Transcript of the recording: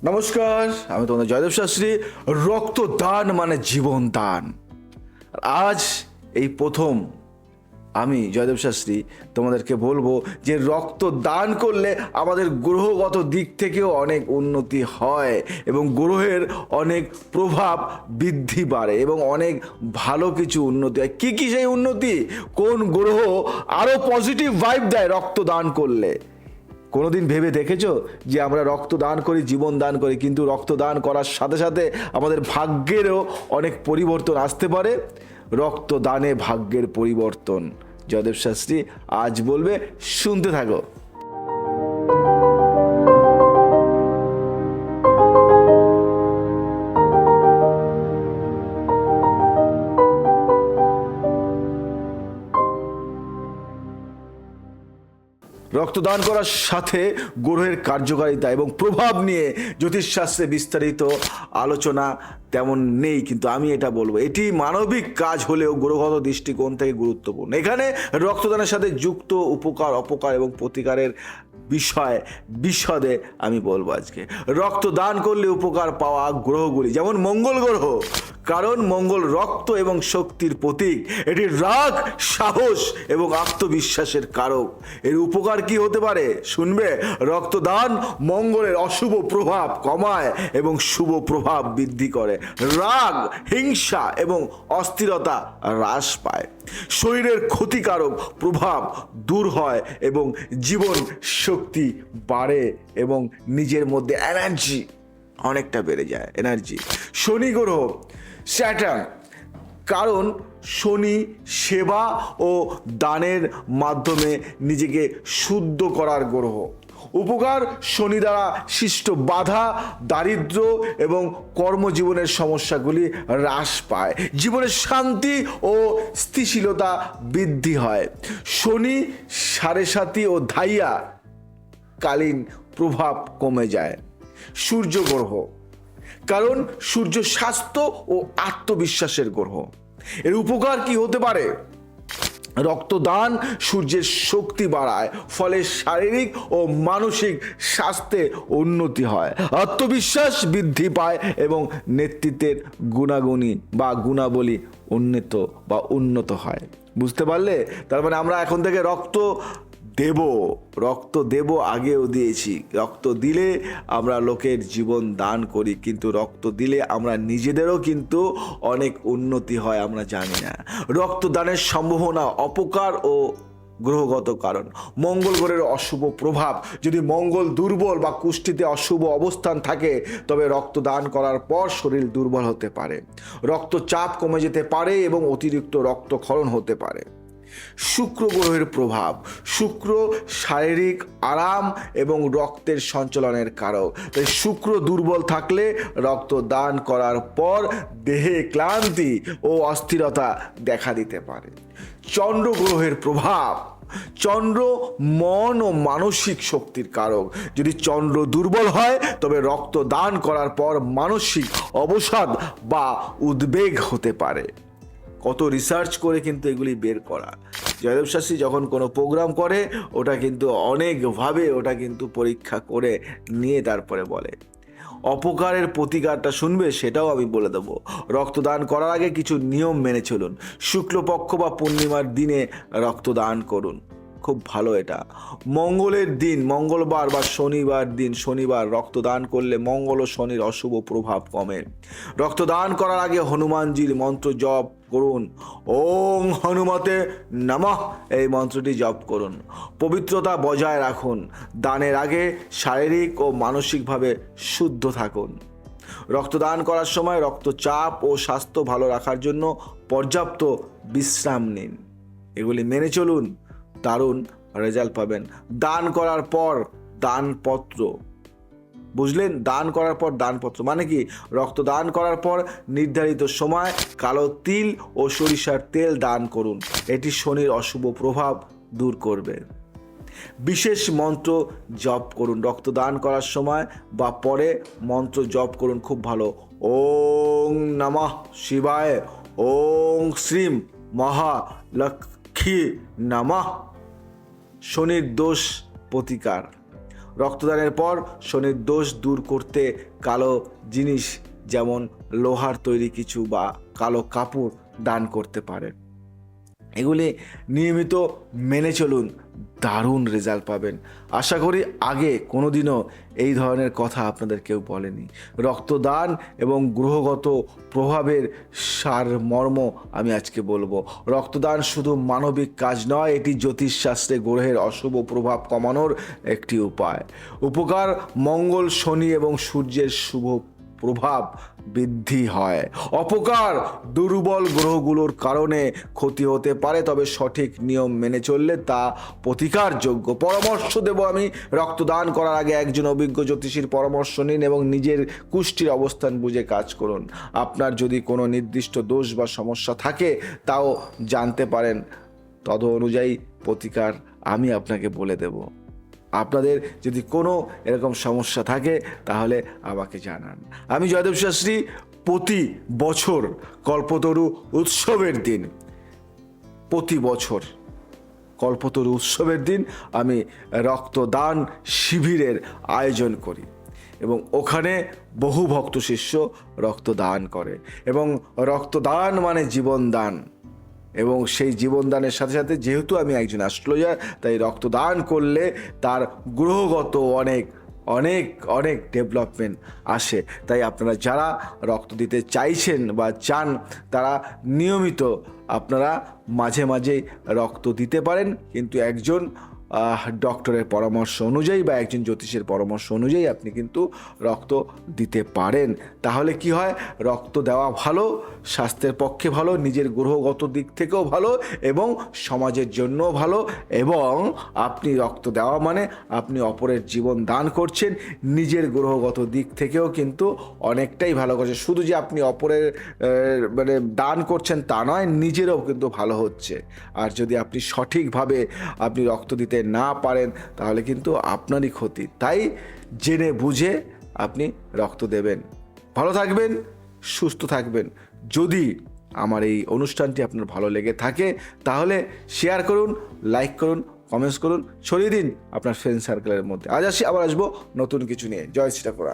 নমস্কার, আমি তোমাদের জয়দেব শাস্ত্রী। রক্তদান মানে জীবন দান। আজ এই প্রথম আমি জয়দেব শাস্ত্রী তোমাদেরকে বলবো যে রক্ত দান করলে আমাদের গ্রহগত দিক থেকেও অনেক উন্নতি হয় এবং গ্রহের অনেক প্রভাব বৃদ্ধি বাড়ে এবং অনেক ভালো কিছু উন্নতি হয়। কী কী সেই উন্নতি? কোন গ্রহ আরও পজিটিভ ভাইব দেয় রক্ত দান করলে? কোনোদিন ভেবে দেখেছো যে আমরা রক্তদান করি, জীবন দান করি, কিন্তু রক্তদান করার সাথে সাথে আমাদের ভাগ্যেরও অনেক পরিবর্তন আসতে পারে? রক্তদানে ভাগ্যের পরিবর্তন জয়দেব শাস্ত্রী আজ বলবে, শুনতে থাকো। রক্তদান করার সাথে গ্রহের কার্যকারিতা এবং প্রভাব নিয়ে জ্যোতিষশাস্ত্রে বিস্তারিত আলোচনা তেমন নেই, কিন্তু আমি এটা বলবো এটি মানবিক কাজ হলেও গ্রহগত দৃষ্টিকোণ থেকে গুরুত্বপূর্ণ। এখানে রক্তদানের সাথে যুক্ত উপকার, অপকার এবং প্রতিকারের বিষয় বিশদে আমি বলবো আজকে। রক্তদান করলে উপকার পাওয়া গ্রহগুলি, যেমন মঙ্গল গ্রহ, কারণ মঙ্গল রক্ত এবং শক্তির প্রতীক। এটি রাগ, সাহস এবং আত্মবিশ্বাসের কারক। এর উপকার কি হতে পারে শুনবে? রক্তদান মঙ্গলের অশুভ প্রভাব কমায় এবং শুভ প্রভাব বৃদ্ধি করে। রাগ, হিংসা এবং অস্থিরতা হ্রাস পায়। শরীরের ক্ষতিকারক প্রভাব দূর হয় এবং জীবন শক্তি বাড়ে এবং নিজের মধ্যে এনার্জি অনেকটা বেড়ে যায়। এনার্জি। শনি গ্রহ, স্যাটার্ন, কারণ শনি সেবা ও দানের মাধ্যমে নিজেকে শুদ্ধ করার গ্রহ। উপকার: শনি দ্বারা সৃষ্ট বাধা, দারিদ্র এবং কর্মজীবনের সমস্যাগুলি হ্রাস পায়। জীবনের শান্তি ও স্থিতিশীলতা বৃদ্ধি হয়। শনি সাড়ে সাতি ও ধাইয়া কালীন প্রভাব কমে যায়। সূর্য গ্রহ, কারণ সূর্য স্বাস্থ্য ও আত্মবিশ্বাসের গ্রহ। এর উপকার কি হতে পারে? রক্তদান সূর্যের শক্তি বাড়ায়, ফলে শারীরিক ও মানসিক স্বাস্থ্যে উন্নতি হয়, আত্মবিশ্বাস বৃদ্ধি পায় এবং নেতৃত্বের গুণাবলী উন্নত হয়। বুঝতে পারলে? তার মানে আমরা এখন থেকে রক্ত দেব, আগেও দিয়েছি। রক্ত দিলে আমরা লোকের জীবন দান করি, কিন্তু রক্ত দিলে আমরা নিজেদেরও কিন্তু অনেক উন্নতি হয়, আমরা জানি না। রক্তদানের সম্ভাবনা, অপকার ও গ্রহগত কারণ। মঙ্গল গ্রহের অশুভ প্রভাব: যদি মঙ্গল দুর্বল বা কুষ্ঠিতে অশুভ অবস্থান থাকে তবে রক্তদান করার পর শরীর দুর্বল হতে পারে, রক্তচাপ কমে যেতে পারে এবং অতিরিক্ত রক্তক্ষরণ হতে পারে। শুক্র গ্রহের প্রভাব: শুক্র শারীরিক আরাম এবং রক্তের সঞ্চালনের কারক। তাই শুক্র দুর্বল থাকলে রক্তদান করার পর দেহে ক্লান্তি ও অস্থিরতা দেখা দিতে পারে। চন্দ্র গ্রহের প্রভাব: চন্দ্র মন ও মানসিক শক্তির কারক। যদি চন্দ্র দুর্বল হয় তবে রক্তদান করার পর মানসিক অবসাদ বা উদ্বেগ হতে পারে। কত রিসার্চ করে কিন্তু এগুলি বের করা। জয়দেব শাস্ত্রী যখন কোনো প্রোগ্রাম করে ওটা কিন্তু অনেকভাবে ওটা কিন্তু পরীক্ষা করে নিয়ে তারপরে বলে। অপকারের প্রতিকারটা শুনবে, সেটাও আমি বলে দেবো। রক্তদান করার আগে কিছু নিয়ম মেনে চলুন। শুক্লপক্ষ বা পূর্ণিমার দিনে রক্তদান করুন, খুব ভালো এটা। মঙ্গলের দিন, মঙ্গলবার বা শনিবার রক্তদান করলে মঙ্গল ও শনির অশুভ প্রভাব কমে। রক্তদান করার আগে হনুমানজির মন্ত্র জপ করুন। ওং হনুমতে নমঃ, এই মন্ত্রটি জপ করুন। পবিত্রতা বজায় রাখুন। দানের আগে শারীরিক ও মানসিকভাবে শুদ্ধ থাকুন। রক্তদান করার সময় রক্তচাপ ও স্বাস্থ্য ভালো রাখার জন্য পর্যাপ্ত বিশ্রাম নিন। এগুলি মেনে চলুন, দারুণ রেজাল্ট পাবেন। দান করার পর দানপত্র, বুঝলেন? দান করার পর দানপত্র মানে কি? রক্তদান করার পর নির্ধারিত সময় কালো তিল ও সরিষার তেল দান করুন, এটি শনির অশুভ প্রভাব দূর করবে। বিশেষ মন্ত্র জপ করুন। রক্তদান করার সময় বা পরে মন্ত্র জপ করুন, খুব ভালো। ওং নমঃ শিবায়, ওং শ্রীম মহালক্ষ্মী নমঃ। শনির দোষ প্রতিকার: রক্তদানের পর শনির দোষ দূর করতে কালো জিনিস যেমন লোহার তৈরি কিছু বা কালো কাপড় দান করতে পারেন। এগুলি নিয়মিত মেনে চলুন, দারুণ রেজাল্ট পাবেন। আশা করি আগে কোনোদিনও এই ধরনের কথা আপনাদের কেউ বলেনি। রক্তদান এবং গ্রহগত প্রভাবের সারমর্ম আমি আজকে বলবো। রক্তদান শুধু মানবিক কাজ নয়, এটি জ্যোতিষশাস্ত্রে গ্রহের অশুভ প্রভাব কমানোর একটি উপায়। উপকার মঙ্গল, শনি এবং সূর্যের শুভ প্রভাব বৃদ্ধি হয়। অপকার দুর্বল গ্রহগুলোর কারণে ক্ষতি হতে পারে, তবে সঠিক নিয়ম মেনে চললে তা প্রতিকারযোগ্য। পরামর্শ দেব আমি, রক্তদান করার আগে একজন অভিজ্ঞ জ্যোতিষীর পরামর্শ নিন এবং নিজের কুষ্ঠির অবস্থান বুঝে কাজ করুন। আপনার যদি কোনো নির্দিষ্ট দোষ বা সমস্যা থাকে তাও জানতে পারেন, তদ অনুযায়ী প্রতিকার আমি আপনাকে বলে দেব। আপনাদের যদি কোনো এরকম সমস্যা থাকে তাহলে আমাকে জানান। আমি জয়দেব শাস্ত্রী। প্রতি বছর কল্পতরু উৎসবের দিন, প্রতি বছর কল্পতরু উৎসবের দিন আমি রক্তদান শিবিরের আয়োজন করি এবং ওখানে বহু ভক্ত শিষ্য রক্তদান করে এবং রক্তদান মানে জীবনদান। এবং সেই জীবনদানের সাথে সাথে যেহেতু আমি একজন অ্যাস্ট্রোলজার, তাই রক্তদান করলে তার গ্রহগত অনেক অনেক অনেক ডেভেলপমেন্ট আসে। তাই আপনারা যারা রক্ত দিতে চাইছেন বা চান তারা নিয়মিত আপনারা মাঝে মাঝে রক্ত দিতে পারেন, কিন্তু একজন ডক্টরের পরামর্শ অনুযায়ী বা একজন জ্যোতিষের পরামর্শ অনুযায়ী আপনি কিন্তু রক্ত দিতে পারেন। তাহলে কি হয়, রক্ত দেওয়া ভালো, স্বাস্থ্যের পক্ষে ভালো, নিজের গ্রহগত দিক থেকেও ভালো এবং সমাজের জন্যও ভালো। এবং আপনি রক্ত দেওয়া মানে আপনি অপরের জীবন দান করছেন, নিজের গ্রহগত দিক থেকেও কিন্তু অনেকটাই ভালো করছেন। শুধু যে আপনি অপরের মানে দান করছেন তা নয়, নিজেরও কিন্তু ভালো হচ্ছে। আর যদি আপনি সঠিকভাবে আপনি রক্ত দিতে না পারেন তাহলে কিন্তু আপনারই ক্ষতি। তাই জেনে বুঝে আপনি রক্ত দেবেন। ভালো থাকবেন, সুস্থ থাকবেন। যদি আমার এই অনুষ্ঠানটি আপনার ভালো লেগে থাকে তাহলে শেয়ার করুন, লাইক করুন, কমেন্টস করুন, ছড়িয়ে দিন আপনার ফ্রেন্ড সার্কেলের মধ্যে। আজ আসবো নতুন কিছু নিয়ে। জয় শ্রী ঠাকুর।